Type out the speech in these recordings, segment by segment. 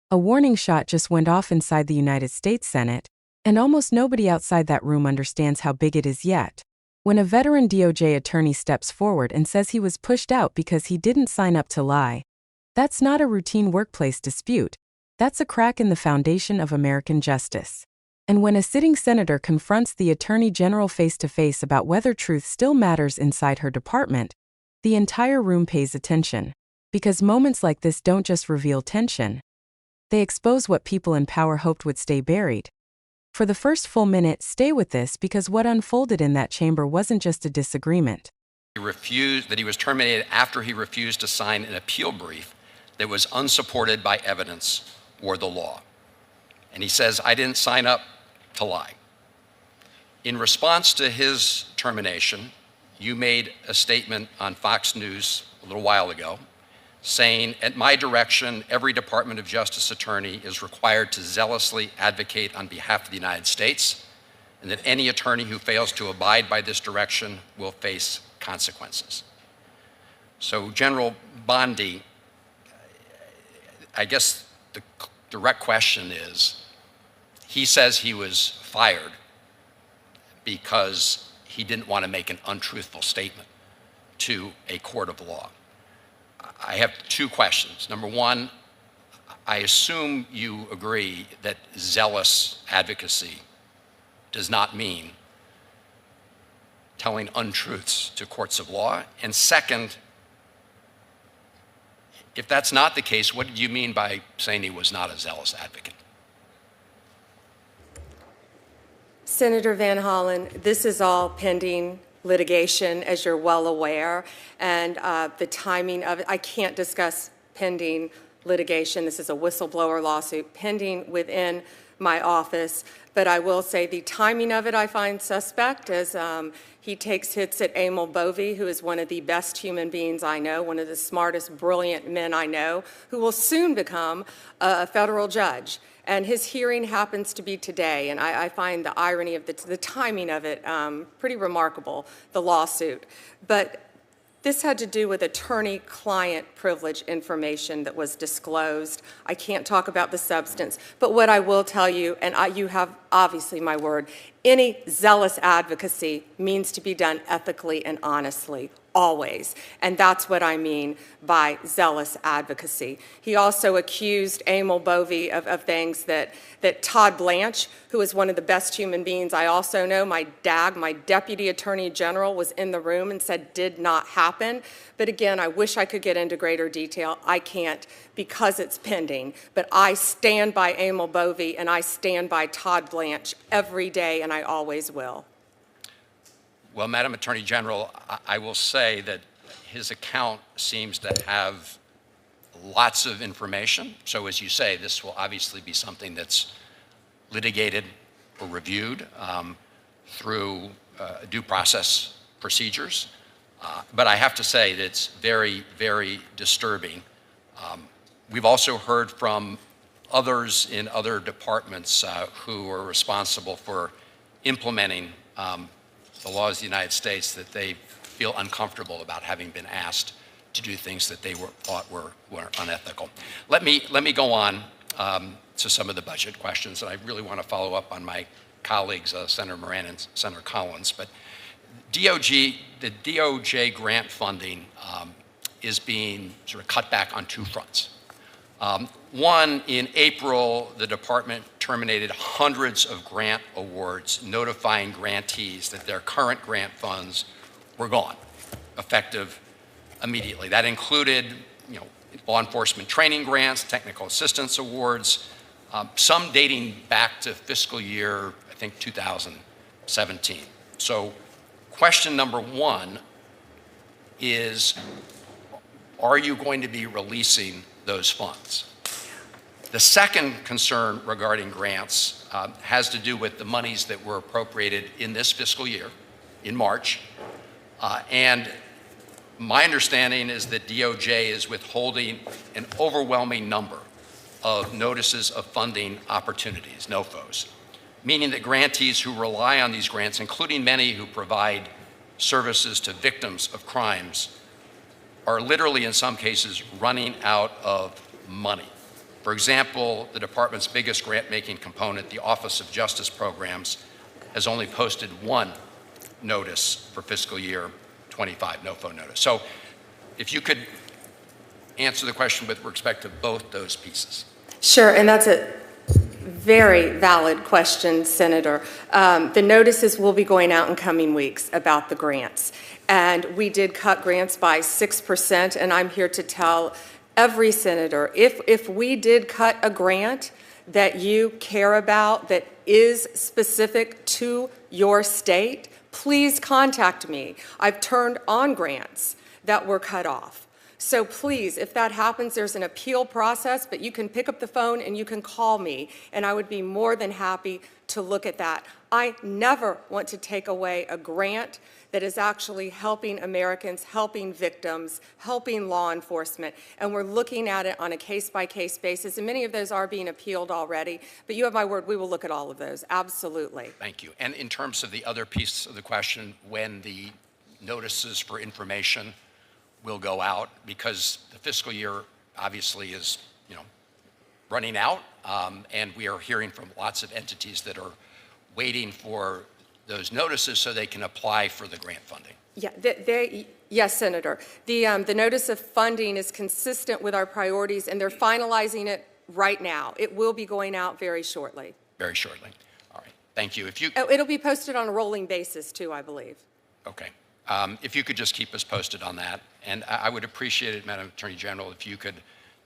A warning shot just went off inside the United States Senate, and almost nobody outside that room understands how big it is yet. When a veteran DOJ attorney steps forward and says he was pushed out because he didn't sign up to lie, that's not a routine workplace dispute. That's a crack in the foundation of American justice. And when a sitting senator confronts the attorney general face-to-face about whether truth still matters inside her department, the entire room pays attention. Because moments like this don't just reveal tension. They expose what people in power hoped would stay buried. For the first full minute, stay with this because what unfolded in that chamber wasn't just a disagreement. He was terminated after he refused to sign an appeal brief that was unsupported by evidence or the law. And he says, I didn't sign up to lie. In response to his termination, you made a statement on Fox News a little while ago saying, at my direction, every Department of Justice attorney is required to zealously advocate on behalf of the United States, and that any attorney who fails to abide by this direction will face consequences. So, General Bondi, I guess the direct question is, he says he was fired because he didn't want to make an untruthful statement to a court of law. I have two questions. Number one, I assume you agree that zealous advocacy does not mean telling untruths to courts of law. And second, if that's not the case, what did you mean by saying he was not a zealous advocate? Senator Van Hollen, this is all pending litigation, as you're well aware, and the timing of it, I can't discuss pending litigation. This is a whistleblower lawsuit pending within my office, but I will say the timing of it I find suspect as he takes hits at Emil Bovey, who is one of the best human beings I know, one of the smartest, brilliant men I know, who will soon become a federal judge. And his hearing happens to be today, and I find the irony of the timing of it pretty remarkable, the lawsuit. But this had to do with attorney-client privilege information that was disclosed. I can't talk about the substance, but what I will tell you, and you have obviously my word, any zealous advocacy means to be done ethically and honestly, always. And that's what I mean by zealous advocacy. He also accused Emil Bovey of things that Todd Blanche, who is one of the best human beings I also know, my Deputy Attorney General, was in the room and said did not happen. But again, I wish I could get into greater detail. I can't because it's pending. But I stand by Emil Bovey and I stand by Todd Blanche every day, and I always will. Well, Madam Attorney General, I will say that his account seems to have lots of information. So as you say, this will obviously be something that's litigated or reviewed through due process procedures. But I have to say that it's very, very disturbing. We've also heard from others in other departments who are responsible for implementing the laws of the United States that they feel uncomfortable about having been asked to do things that they thought were unethical. Let me go on to some of the budget questions, and I really want to follow up on my colleagues, Senator Moran and Senator Collins. But the DOJ grant funding is being sort of cut back on two fronts. One, in April, the department terminated hundreds of grant awards, notifying grantees that their current grant funds were gone, effective immediately. That included, law enforcement training grants, technical assistance awards, some dating back to fiscal year, I think, 2017. So, question number one is, are you going to be releasing those funds? The second concern regarding grants has to do with the monies that were appropriated in this fiscal year, in March. And my understanding is that DOJ is withholding an overwhelming number of notices of funding opportunities, NOFOs, meaning that grantees who rely on these grants, including many who provide services to victims of crimes, are literally, in some cases, running out of money For example, the department's biggest grant-making component, the Office of Justice Programs, has only posted one notice for fiscal year 25, no-phone notice. So if you could answer the question with respect to both those pieces. Sure, and that's a very valid question, Senator. The notices will be going out in coming weeks about the grants. And we did cut grants by 6%, and I'm here to tell every senator, if we did cut a grant that you care about that is specific to your state, please contact me. I've turned on grants that were cut off. So please, if that happens, there's an appeal process, but you can pick up the phone and you can call me, and I would be more than happy to look at that. I never want to take away a grant that is actually helping Americans, helping victims, helping law enforcement, and we're looking at it on a case-by-case basis, and many of those are being appealed already, but you have my word, we will look at all of those, absolutely. Thank you. And in terms of the other piece of the question, when the notices for information will go out, because the fiscal year obviously is, running out, and we are hearing from lots of entities that are waiting for those notices so they can apply for the grant funding. Yeah, yes, Senator. The notice of funding is consistent with our priorities, and they're finalizing it right now. It will be going out very shortly. Very shortly. All right. Thank you. It'll be posted on a rolling basis, too, I believe. Okay. If you could just keep us posted on that. And I would appreciate it, Madam Attorney General, if you could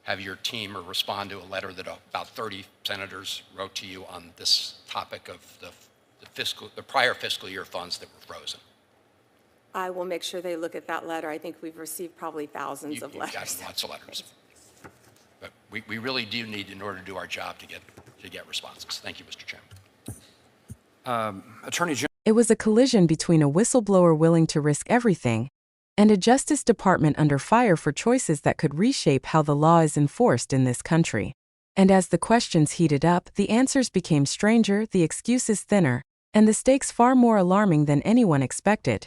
have your team or respond to a letter that about 30 senators wrote to you on this topic of the prior fiscal year funds that were frozen. I will make sure they look at that letter. I think we've received probably thousands of letters. You've gotten lots of letters. But we really do need, in order to do our job, to get responses. Thank you, Mr. Chairman. Attorney General. It was a collision between a whistleblower willing to risk everything and a Justice Department under fire for choices that could reshape how the law is enforced in this country. And as the questions heated up, the answers became stranger, the excuses thinner, and the stakes far more alarming than anyone expected.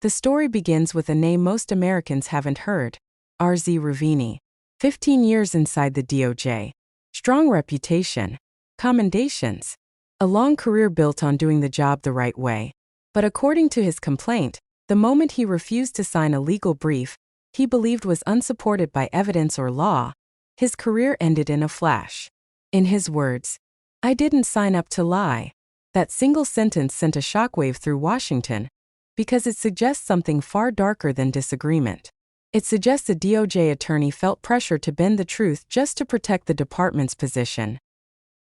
The story begins with a name most Americans haven't heard, R.Z. Ravini. 15 years inside the DOJ. Strong reputation. Commendations. A long career built on doing the job the right way. But according to his complaint, the moment he refused to sign a legal brief he believed was unsupported by evidence or law, his career ended in a flash. In his words, "I didn't sign up to lie." That single sentence sent a shockwave through Washington because it suggests something far darker than disagreement. It suggests a DOJ attorney felt pressure to bend the truth just to protect the department's position.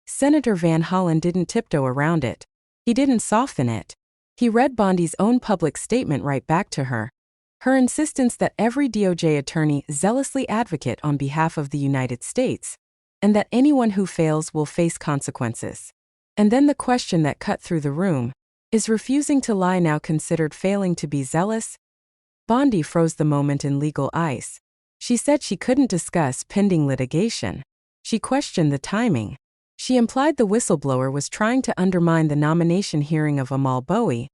Senator Van Hollen didn't tiptoe around it. He didn't soften it. He read Bondi's own public statement right back to her. Her insistence that every DOJ attorney zealously advocate on behalf of the United States, and that anyone who fails will face consequences. And then the question that cut through the room, is refusing to lie now considered failing to be zealous? Bondi froze the moment in legal ice. She said she couldn't discuss pending litigation. She questioned the timing. She implied the whistleblower was trying to undermine the nomination hearing of Amal Bowie,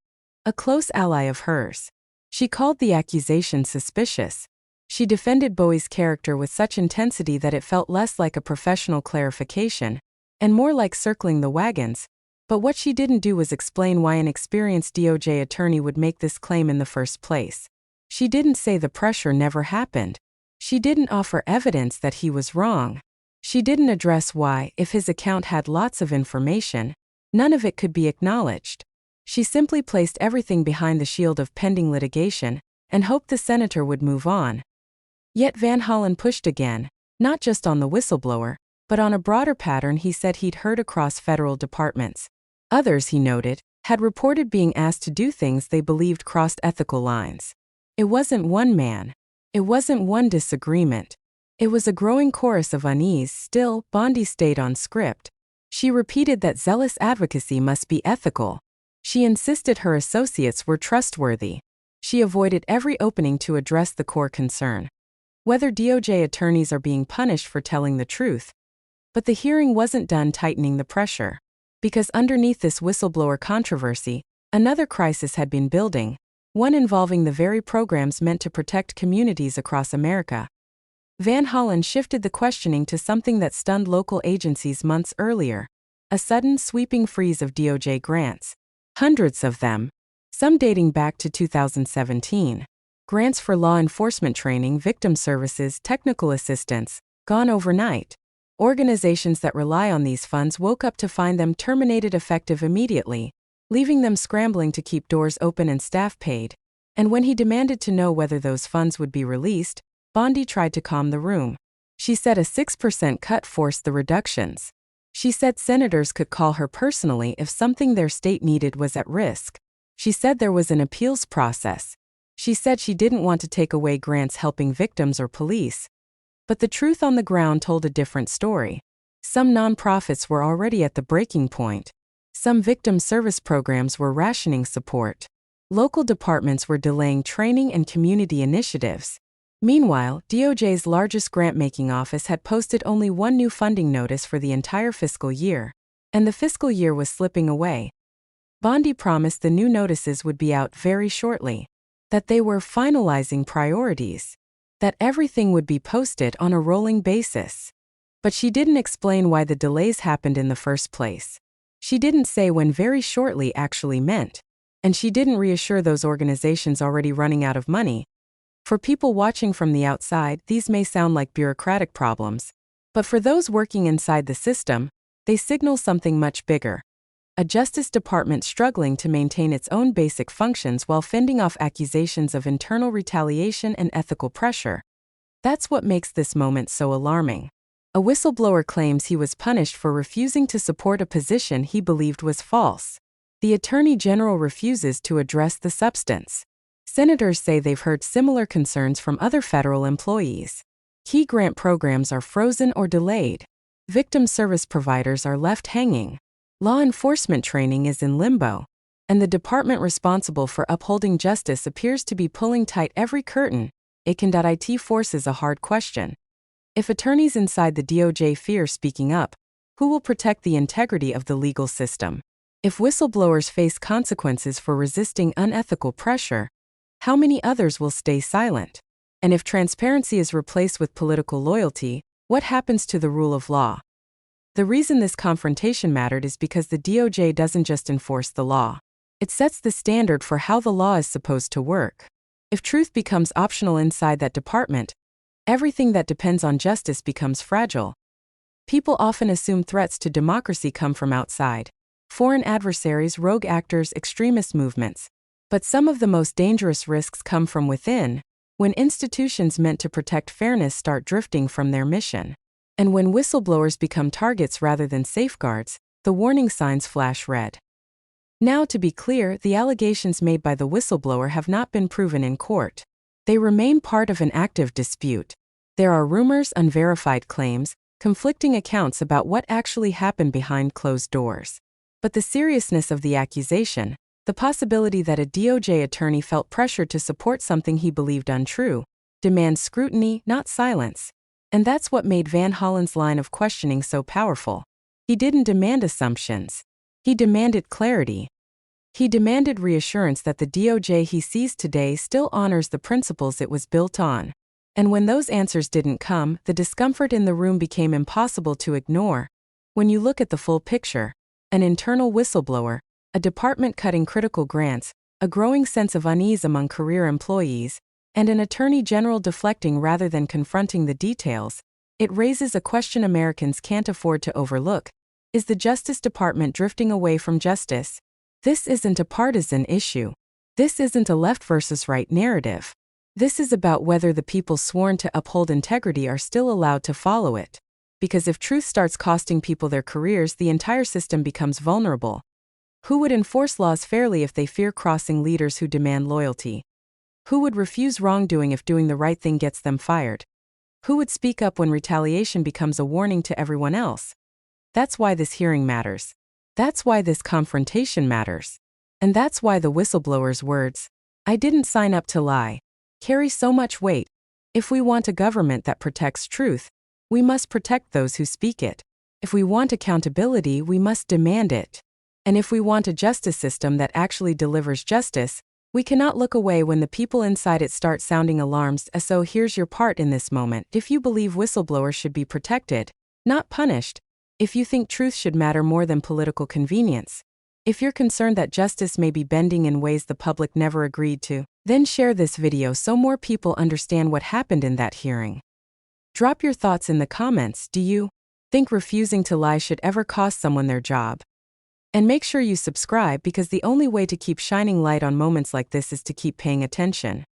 a close ally of hers. She called the accusation suspicious. She defended Bowie's character with such intensity that it felt less like a professional clarification, and more like circling the wagons. But what she didn't do was explain why an experienced DOJ attorney would make this claim in the first place. She didn't say the pressure never happened. She didn't offer evidence that he was wrong. She didn't address why, if his account had lots of information, none of it could be acknowledged. She simply placed everything behind the shield of pending litigation and hoped the senator would move on. Yet Van Hollen pushed again, not just on the whistleblower, but on a broader pattern he said he'd heard across federal departments. Others, he noted, had reported being asked to do things they believed crossed ethical lines. It wasn't one man. It wasn't one disagreement. It was a growing chorus of unease. Still, Bondi stayed on script. She repeated that zealous advocacy must be ethical. She insisted her associates were trustworthy. She avoided every opening to address the core concern: whether DOJ attorneys are being punished for telling the truth. But the hearing wasn't done tightening the pressure. Because underneath this whistleblower controversy, another crisis had been building, one involving the very programs meant to protect communities across America. Van Hollen shifted the questioning to something that stunned local agencies months earlier: a sudden sweeping freeze of DOJ grants. Hundreds of them, some dating back to 2017. Grants for law enforcement training, victim services, technical assistance, gone overnight. Organizations that rely on these funds woke up to find them terminated effective immediately, leaving them scrambling to keep doors open and staff paid. And when he demanded to know whether those funds would be released, Bondi tried to calm the room. She said a 6% cut forced the reductions. She said senators could call her personally if something their state needed was at risk. She said there was an appeals process. She said she didn't want to take away grants helping victims or police. But the truth on the ground told a different story. Some nonprofits were already at the breaking point. Some victim service programs were rationing support. Local departments were delaying training and community initiatives. Meanwhile, DOJ's largest grant-making office had posted only one new funding notice for the entire fiscal year, and the fiscal year was slipping away. Bondi promised the new notices would be out very shortly, that they were finalizing priorities, that everything would be posted on a rolling basis. But she didn't explain why the delays happened in the first place. She didn't say when very shortly actually meant, and she didn't reassure those organizations already running out of money. For people watching from the outside, these may sound like bureaucratic problems, but for those working inside the system, they signal something much bigger. A Justice Department struggling to maintain its own basic functions while fending off accusations of internal retaliation and ethical pressure. That's what makes this moment so alarming. A whistleblower claims he was punished for refusing to support a position he believed was false. The Attorney General refuses to address the substance. Senators say they've heard similar concerns from other federal employees. Key grant programs are frozen or delayed. Victim service providers are left hanging. Law enforcement training is in limbo. And the department responsible for upholding justice appears to be pulling tight every curtain. It forces a hard question. If attorneys inside the DOJ fear speaking up, who will protect the integrity of the legal system? If whistleblowers face consequences for resisting unethical pressure, how many others will stay silent? And if transparency is replaced with political loyalty, what happens to the rule of law? The reason this confrontation mattered is because the DOJ doesn't just enforce the law. It sets the standard for how the law is supposed to work. If truth becomes optional inside that department, everything that depends on justice becomes fragile. People often assume threats to democracy come from outside: foreign adversaries, rogue actors, extremist movements. But some of the most dangerous risks come from within, when institutions meant to protect fairness start drifting from their mission. And when whistleblowers become targets rather than safeguards, the warning signs flash red. Now, to be clear, the allegations made by the whistleblower have not been proven in court. They remain part of an active dispute. There are rumors, unverified claims, conflicting accounts about what actually happened behind closed doors. But the seriousness of the accusation, the possibility that a DOJ attorney felt pressured to support something he believed untrue, demands scrutiny, not silence. And that's what made Van Hollen's line of questioning so powerful. He didn't demand assumptions. He demanded clarity. He demanded reassurance that the DOJ he sees today still honors the principles it was built on. And when those answers didn't come, the discomfort in the room became impossible to ignore. When you look at the full picture, an internal whistleblower, a department cutting critical grants, a growing sense of unease among career employees, and an attorney general deflecting rather than confronting the details, it raises a question Americans can't afford to overlook. Is the Justice Department drifting away from justice? This isn't a partisan issue. This isn't a left versus right narrative. This is about whether the people sworn to uphold integrity are still allowed to follow it. Because if truth starts costing people their careers, the entire system becomes vulnerable. Who would enforce laws fairly if they fear crossing leaders who demand loyalty? Who would refuse wrongdoing if doing the right thing gets them fired? Who would speak up when retaliation becomes a warning to everyone else? That's why this hearing matters. That's why this confrontation matters. And that's why the whistleblower's words, "I didn't sign up to lie," carry so much weight. If we want a government that protects truth, we must protect those who speak it. If we want accountability, we must demand it. And if we want a justice system that actually delivers justice, We cannot look away when the people inside it start sounding alarms, so here's your part in this moment. If you believe whistleblowers should be protected, not punished, if you think truth should matter more than political convenience, if you're concerned that justice may be bending in ways the public never agreed to, then share this video so more people understand what happened in that hearing. Drop your thoughts in the comments. Do you think refusing to lie should ever cost someone their job? And make sure you subscribe, because the only way to keep shining light on moments like this is to keep paying attention.